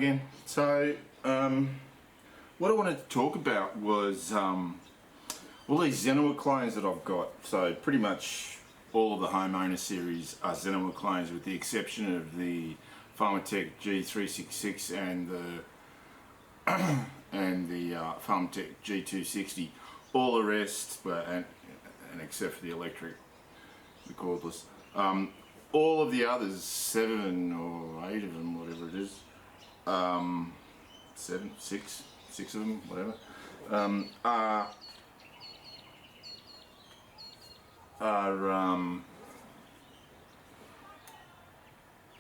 again. So, what I wanted to talk about was all these Zenoah clones that I've got. So pretty much all of the homeowner series are Zenoah clones, with the exception of the Pharmatech G366 and the Pharmatech G260. All the rest, and except for the electric, the cordless, all of the others, 7 or 8 of them, whatever it is, 6 of them, whatever, are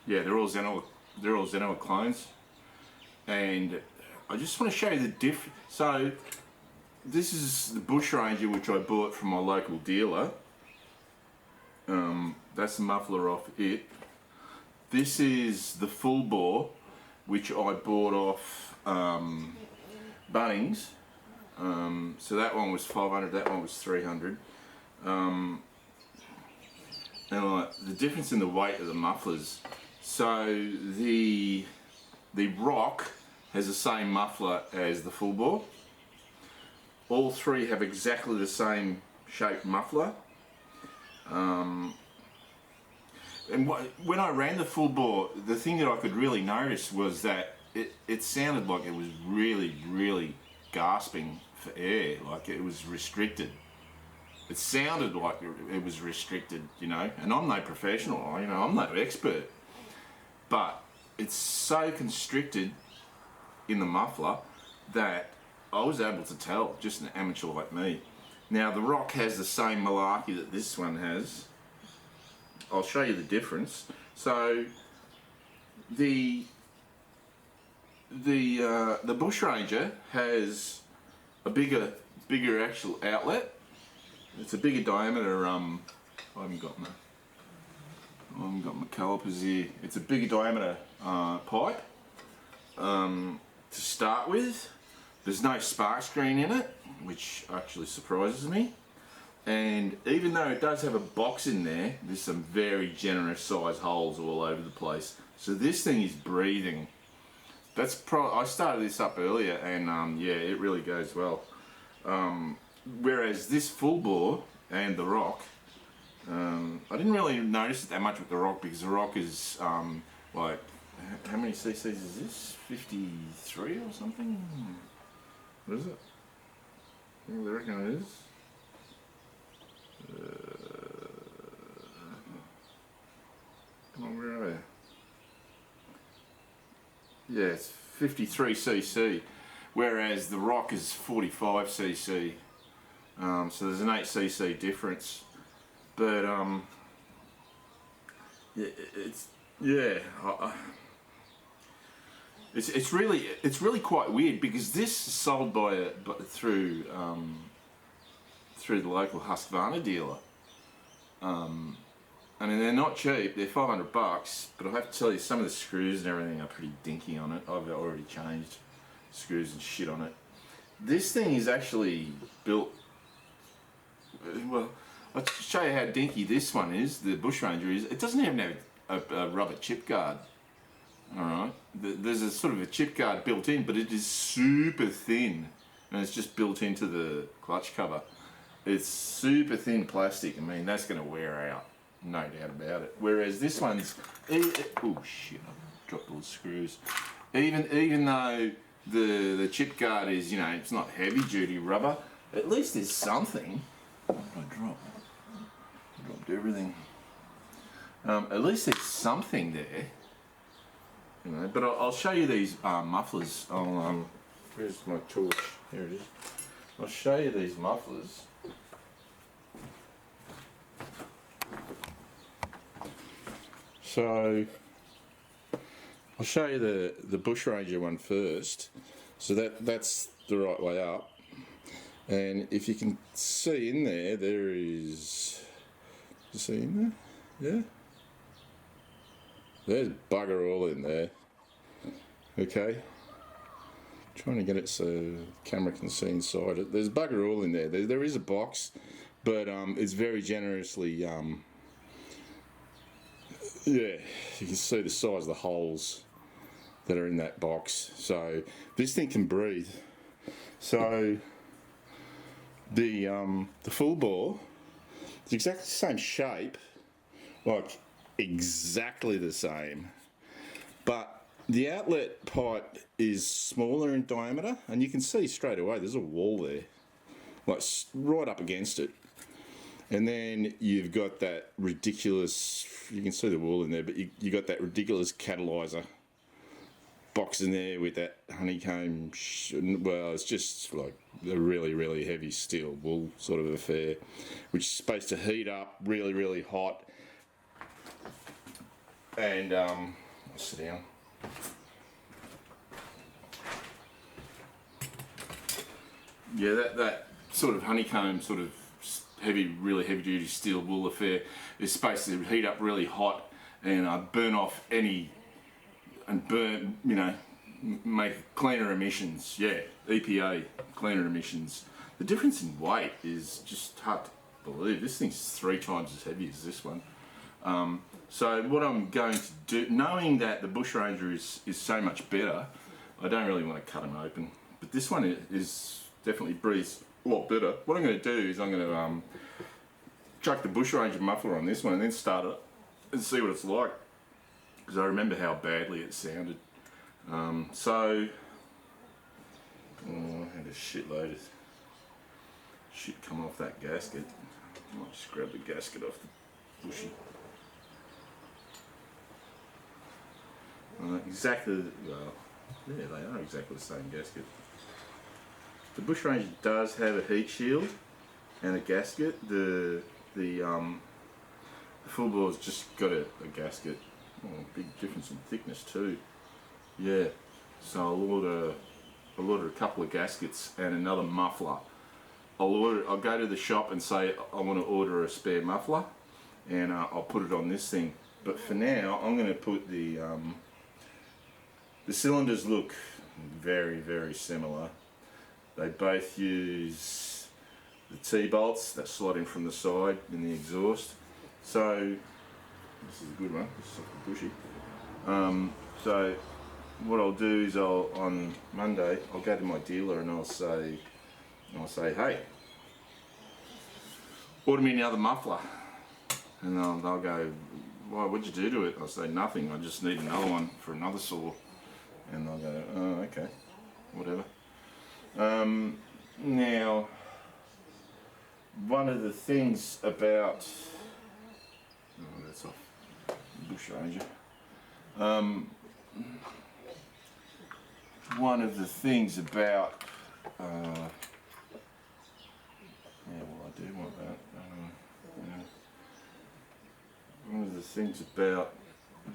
yeah, they're all Zenoah clones, and I just want to show you the difference. So this is the Bush Ranger, which I bought from my local dealer. That's the muffler off it. This is the full bore, which I bought off Bunnings. So that one was 500, that one was 300. And the difference in the weight of the mufflers. So the Rock has the same muffler as the full bore. All three have exactly the same shaped muffler. And when I ran the full bore, the thing that I could really notice was that it sounded like it was really, really gasping for air, like it was restricted. It sounded like it was restricted, you know, and I'm no professional, you know, I'm no expert, but it's so constricted in the muffler that I was able to tell, just an amateur like me. Now the Rock has the same malarkey that this one has. I'll show you the difference. So the Bush Ranger has a bigger actual outlet. It's a bigger diameter. I haven't got my calipers here. It's a bigger diameter pipe to start with. There's no spark screen in it, which actually surprises me. And even though it does have a box in there, there's some very generous size holes all over the place. So this thing is breathing. That's I started this up earlier, and yeah, it really goes well. Whereas this full bore and the Rock, I didn't really notice it that much with the Rock, because the Rock is like, how many cc's is this? 53 or something? What is it? I reckon it is. Come on, where are you? Yeah, it's 53 cc, whereas the Rock is 45 cc. So there's an 8 cc difference. But yeah, it's really quite weird, because this is sold through the local Husqvarna dealer, and they're not cheap. They're $500, but I have to tell you, some of the screws and everything are pretty dinky on it. I've already changed screws and shit on it. This thing is actually built, well, I'll show you how dinky this one is, the Bush Ranger is. It doesn't even have a rubber chip guard. Alright, there's a sort of a chip guard built in, but it is super thin, and it's just built into the clutch cover. It's super thin plastic. I mean, that's going to wear out, no doubt about it. Whereas this one's, oh shit, I've dropped all the screws. Even though the chip guard is, you know, it's not heavy duty rubber, at least there's something. What did I drop? I dropped everything. At least there's something there. You know, but I'll show you these mufflers. Where's my torch? Here it is. I'll show you these mufflers. So I'll show you the Bush Ranger one first. So that's the right way up, and if you can see in there, there is. You see in there? Yeah. There's bugger all in there. Okay. Trying to get it so the camera can see inside it. There's bugger all in there. There is a box, but it's very generously, yeah, you can see the size of the holes. that are in that box. So this thing can breathe. So the full bore, it's exactly the same shape, like exactly the same, but the outlet pipe is smaller in diameter, and you can see straight away there's a wall there, like right up against it. And then you've got that ridiculous, you can see the wall in there, but you got that ridiculous catalyzer box in there with that honeycomb, well, it's just like a really, really heavy steel wool sort of affair, which is supposed to heat up really, really hot. And, I'll sit down. Yeah, that sort of honeycomb, sort of heavy, really heavy duty steel wool affair is supposed to heat up really hot and burn off any, and burn, you know, make cleaner emissions. Yeah, EPA, cleaner emissions. The difference in weight is just hard to believe. This thing's 3 times as heavy as this one. So what I'm going to do, knowing that the Bushranger is so much better, I don't really want to cut them open. But this one is definitely breathes a lot better. What I'm going to do is I'm going to chuck the Bushranger muffler on this one and then start it and see what it's like. Because I remember how badly it sounded. I had a shitload of shit come off that gasket. I might just grab the gasket off the bushy. Exactly, well, yeah, they are exactly the same gasket. The Bushranger does have a heat shield and a gasket. The full bore's just got a gasket. Oh, big difference in thickness too. Yeah, so I'll order a couple of gaskets and another muffler. I'll go to the shop and say I want to order a spare muffler, and I'll put it on this thing. But for now, I'm going to put the cylinders look very, very similar. They both use the T-bolts that slot in from the side in the exhaust. So this is a good one. This is something bushy. So what I'll do is on Monday I'll go to my dealer and I'll say, hey, order me another muffler. And they'll go, well, what'd you do to it? I'll say, nothing. I just need another one for another saw. And they'll go, oh, okay, whatever. Now, one of the things about, oh, that's off Bushranger. One of the things about, yeah, well, I do want that. Yeah. One of the things about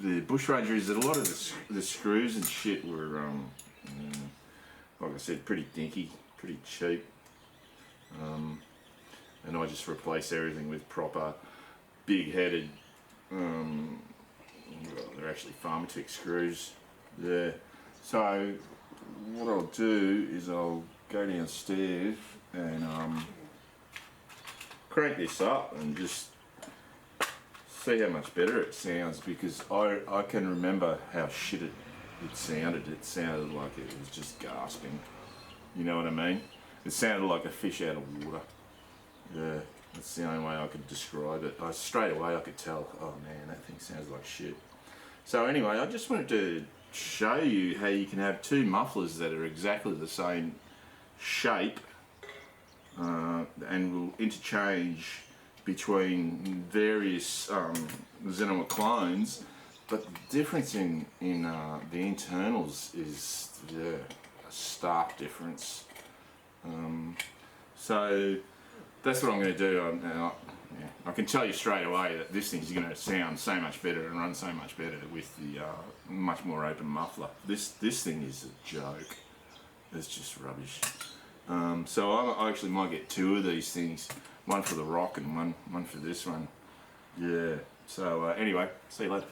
the Bushranger is that a lot of the screws and shit were, like I said, pretty dinky, pretty cheap. And I just replace everything with proper, big-headed, well, they're actually Pharmatic screws. Yeah. So what I'll do is I'll go downstairs and crank this up and just see how much better it sounds, because I can remember how shit it sounded. It sounded like it was just gasping. You know what I mean? It sounded like a fish out of water. Yeah, that's the only way I could describe it. Straight away I could tell, oh man, that thing sounds like shit. So anyway, I just wanted to show you how you can have 2 mufflers that are exactly the same shape and will interchange between various Zenoah clones, but the difference in the internals is a stark difference. So that's what I'm going to do. I can tell you straight away that this thing's going to sound so much better and run so much better with the much more open muffler. This thing is a joke. It's just rubbish. So I actually might get 2 of these things, one for the rock and one for this one. Yeah. So anyway, see you later.